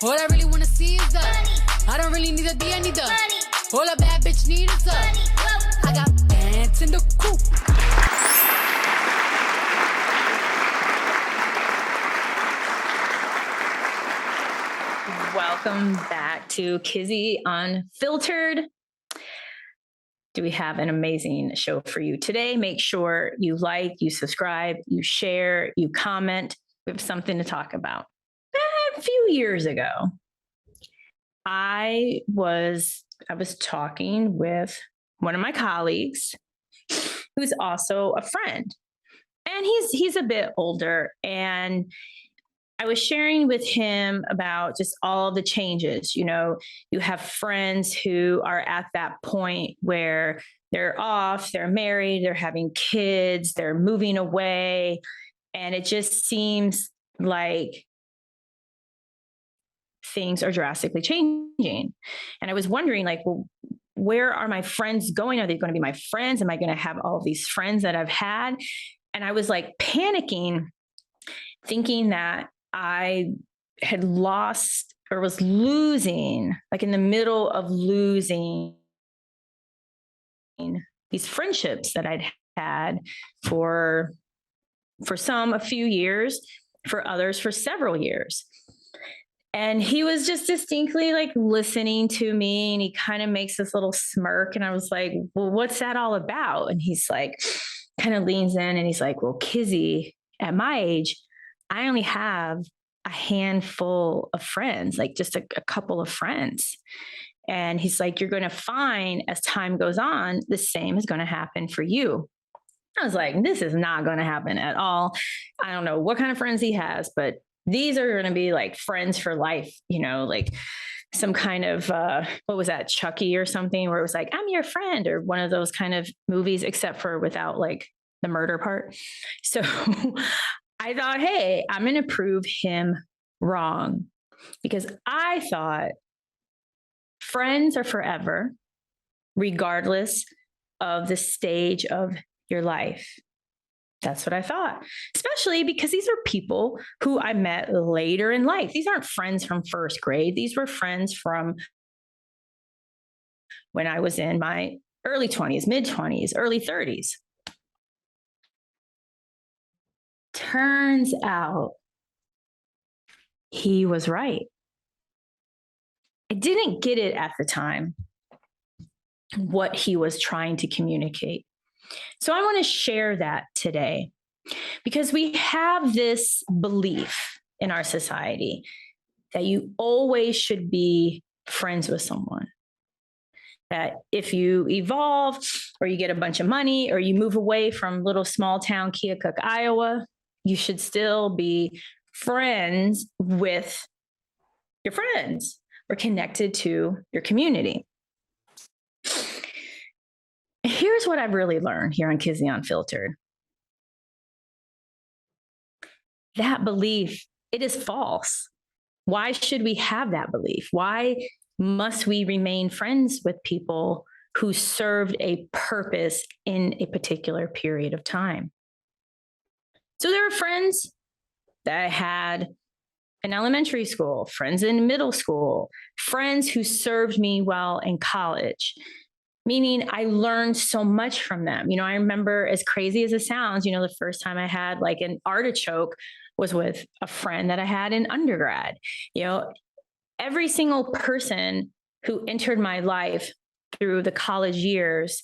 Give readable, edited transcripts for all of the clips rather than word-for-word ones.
All I really wanna see is the money. I don't really need a D, I need the money. All a bad bitch need is the money. I got pants in the coop. Welcome back to Kizzy-Unfiltered. Do we have an amazing show for you today? Make sure you like, you subscribe, you share, you comment. We have something to talk about. A few years ago, I was talking with one of my colleagues who's also a friend. And he's a bit older, and I was sharing with him about just all the changes. You know, you have friends who are at that point where they're off, they're married, they're having kids, they're moving away. And it just seems like things are drastically changing. And I was wondering, like, well, where are my friends going? Are they going to be my friends? Am I going to have all these friends that I've had? And I was like panicking, thinking that I had lost or was losing, like in the middle of losing these friendships that I'd had for some a few years, for others for several years. And he was just distinctly like listening to me, and he kind of makes this little smirk. And I was like, well, what's that all about? And he's like, kind of leans in and he's like, well, Kizzy, at my age, I only have a handful of friends, like just a couple of friends. And he's like, you're going to find as time goes on, the same is going to happen for you. I was like, this is not going to happen at all. I don't know what kind of friends he has, but these are going to be like friends for life, you know, like some kind of, what was that, Chucky or something, where it was like, I'm your friend, or one of those kind of movies, except for without like the murder part. So I thought, hey, I'm going to prove him wrong, because I thought friends are forever, regardless of the stage of your life. That's what I thought, especially because these are people who I met later in life. These aren't friends from first grade. These were friends from when I was in my early 20s, mid 20s, early 30s. Turns out he was right. I didn't get it at the time, what he was trying to communicate. So I want to share that today, because we have this belief in our society that you always should be friends with someone. That if you evolve, or you get a bunch of money, or you move away from little small town Keokuk, Iowa, you should still be friends with your friends or connected to your community. Here's what I've really learned here on Kizzy-Unfiltered. That belief, it is false. Why should we have that belief? Why must we remain friends with people who served a purpose in a particular period of time? So there are friends that I had in elementary school, friends in middle school, friends who served me well in college, meaning I learned so much from them. You know, I remember, as crazy as it sounds, you know, the first time I had like an artichoke was with a friend that I had in undergrad. You know, every single person who entered my life through the college years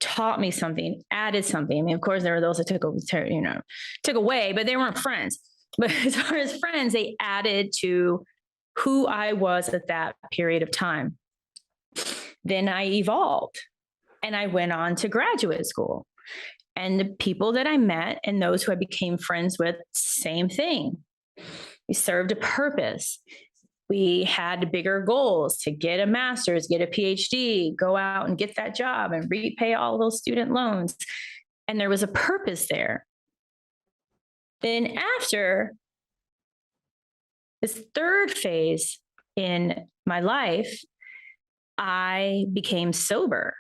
taught me something, added something. I mean, of course, there were those that took away, but they weren't friends. But as far as friends, they added to who I was at that period of time. Then I evolved and I went on to graduate school. And the people that I met and those who I became friends with, same thing. We served a purpose. We had bigger goals to get a master's, get a Ph.D, go out and get that job and repay all those student loans. And there was a purpose there. Then after this third phase in my life, I became sober.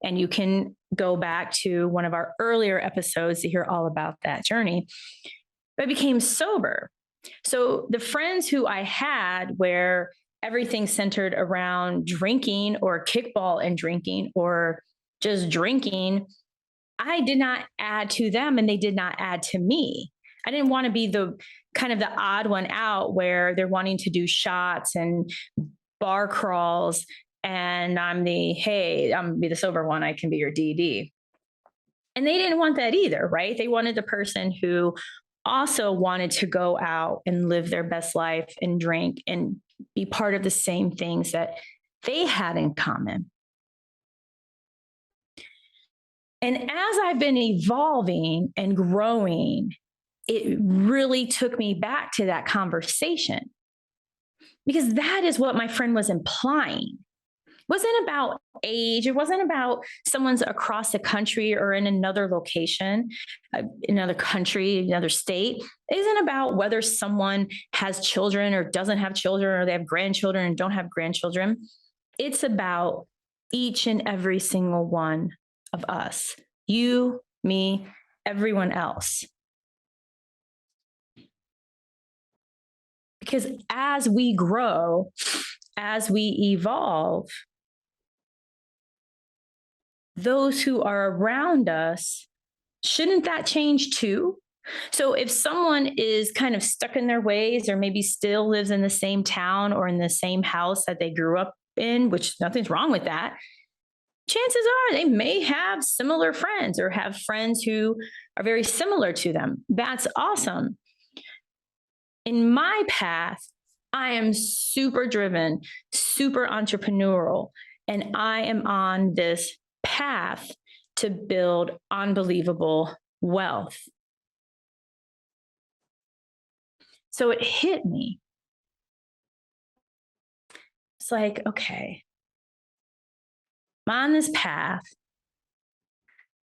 And you can go back to one of our earlier episodes to hear all about that journey. But I became sober. So the friends who I had where everything centered around drinking or kickball and drinking or just drinking, I did not add to them and they did not add to me. I didn't want to be the kind of the odd one out where they're wanting to do shots and bar crawls. And hey, I'm gonna be the sober one. I can be your DD. And they didn't want that either, right? They wanted the person who also wanted to go out and live their best life and drink and be part of the same things that they had in common. And as I've been evolving and growing, it really took me back to that conversation because that is what my friend was implying. It wasn't about age. It wasn't about someone's across the country or in another location, another country, another state. It isn't about whether someone has children or doesn't have children or they have grandchildren and don't have grandchildren. It's about each and every single one of us, you, me, everyone else. Because as we grow, as we evolve, those who are around us, shouldn't that change too? So if someone is kind of stuck in their ways or maybe still lives in the same town or in the same house that they grew up in, which nothing's wrong with that, chances are they may have similar friends or have friends who are very similar to them. That's awesome. In my path, I am super driven, super entrepreneurial, and I am on this path to build unbelievable wealth. So it hit me. It's like, okay, I'm on this path.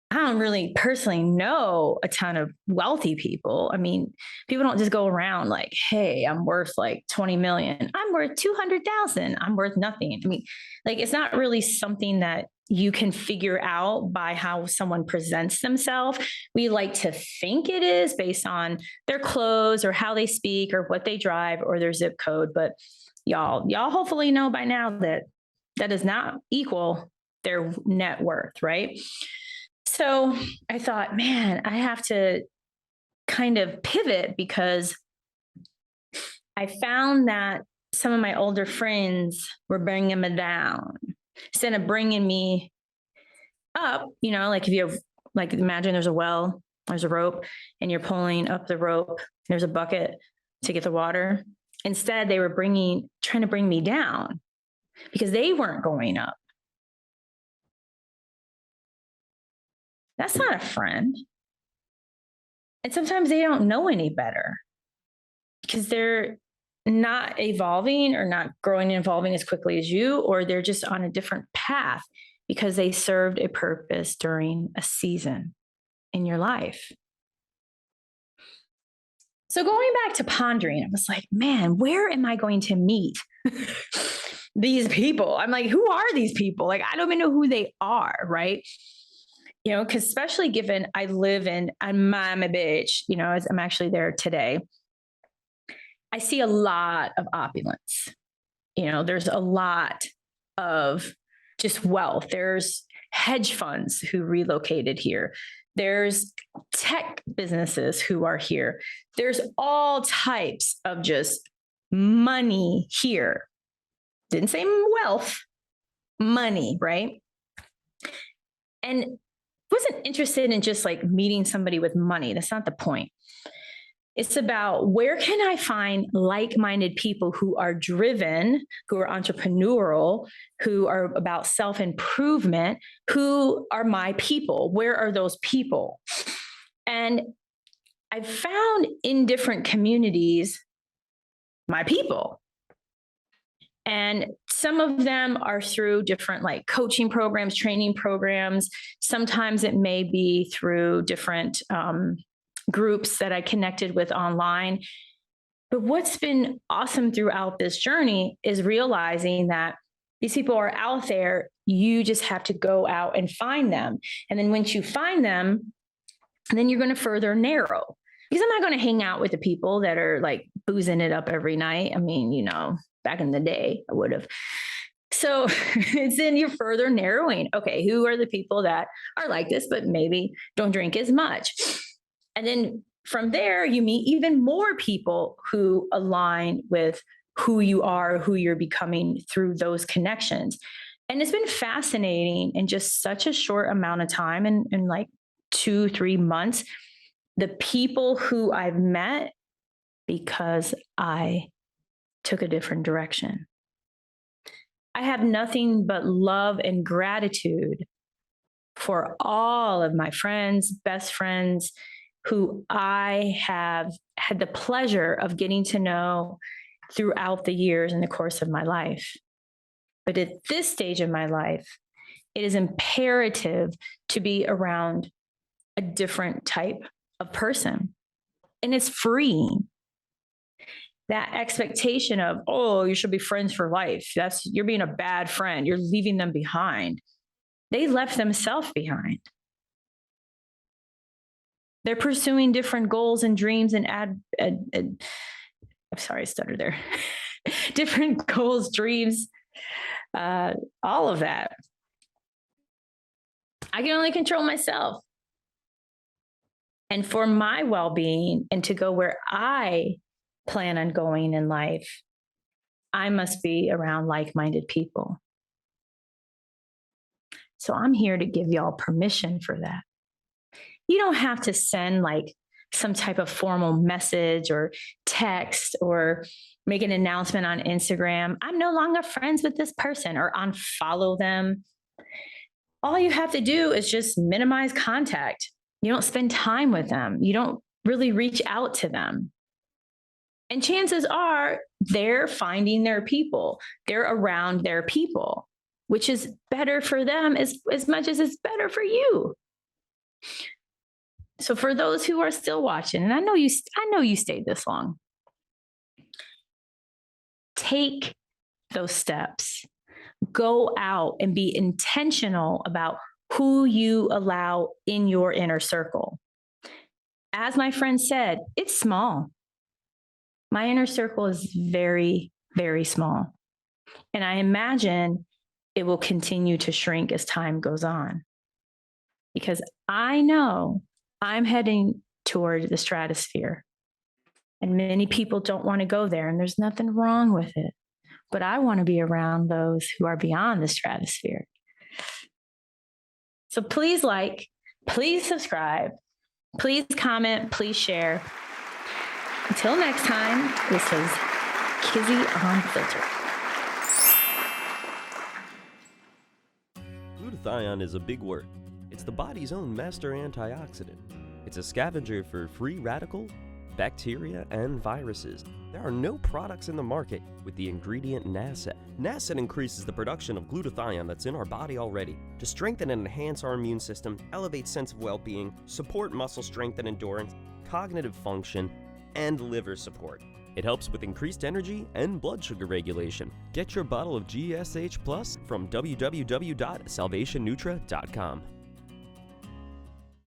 I don't really personally know a ton of wealthy people. I mean, people don't just go around like, hey, I'm worth like 20 million. I'm worth 200,000. I'm worth nothing. I mean, like, it's not really something that you can figure out by how someone presents themselves. We like to think it is based on their clothes or how they speak or what they drive or their zip code. But y'all hopefully know by now that that does not equal their net worth, right? So I thought, man, I have to kind of pivot because I found that some of my older friends were bringing me down instead of bringing me up. You know, like if you have, like, imagine there's a well, there's a rope, and you're pulling up the rope. There's a bucket to get the water. Instead, they were trying to bring me down because they weren't going up. That's not a friend. And sometimes they don't know any better because they're not evolving or not growing and evolving as quickly as you, or they're just on a different path because they served a purpose during a season in your life. So going back to pondering, I was like, man, where am I going to meet these people? I'm like, who are these people? Like, I don't even know who they are, right? You know, because especially given I live in Miami Beach, you know, as I'm actually there today, I see a lot of opulence. You know, there's a lot of just wealth. There's hedge funds who relocated here. There's tech businesses who are here. There's all types of just money here. Didn't say wealth, money, right? And wasn't interested in just like meeting somebody with money. That's not the point. It's about where can I find like-minded people who are driven, who are entrepreneurial, who are about self-improvement, who are my people? Where are those people? And I've found in different communities, my people. And some of them are through different like coaching programs, training programs. Sometimes it may be through different groups that I connected with online. But what's been awesome throughout this journey is realizing that these people are out there. You just have to go out and find them. And then once you find them, then you're going to further narrow. Because I'm not going to hang out with the people that are like boozing it up every night. I mean, you know, back in the day, I would have. So it's then you're further narrowing. Okay, who are the people that are like this, but maybe don't drink as much? And then from there, you meet even more people who align with who you are, who you're becoming through those connections. And it's been fascinating in just such a short amount of time, in like 2-3 months, the people who I've met because I took a different direction. I have nothing but love and gratitude for all of my friends, best friends, who I have had the pleasure of getting to know throughout the years in the course of my life. But at this stage of my life, it is imperative to be around a different type of person. And it's freeing. That expectation of, oh, you should be friends for life. You're being a bad friend. You're leaving them behind. They left themselves behind. They're pursuing different goals and dreams and I'm sorry, I stuttered there. Different goals, dreams, all of that. I can only control myself. And for my well-being and to go where I plan on going in life, I must be around like-minded people. So I'm here to give y'all permission for that. You don't have to send like some type of formal message or text or make an announcement on Instagram. I'm no longer friends with this person, or unfollow them. All you have to do is just minimize contact. You don't spend time with them. You don't really reach out to them. And chances are they're finding their people. They're around their people, which is better for them as much as it's better for you. So for those who are still watching, and I know you stayed this long, take those steps. Go out and be intentional about who you allow in your inner circle. As my friend said, it's small. My inner circle is very, very small. And I imagine it will continue to shrink as time goes on. Because I know I'm heading toward the stratosphere. And many people don't want to go there, and there's nothing wrong with it. But I want to be around those who are beyond the stratosphere. So please please subscribe, please comment, please share. Until next time, this is Kizzy-Unfiltered. Glutathione is a big word. It's the body's own master antioxidant. It's a scavenger for free radicals, bacteria, and viruses. There are no products in the market with the ingredient NASET. NASET increases the production of glutathione that's in our body already to strengthen and enhance our immune system, elevate sense of well-being, support muscle strength and endurance, cognitive function, and liver support. It helps with increased energy and blood sugar regulation. Get your bottle of GSH Plus from www.salvationnutra.com.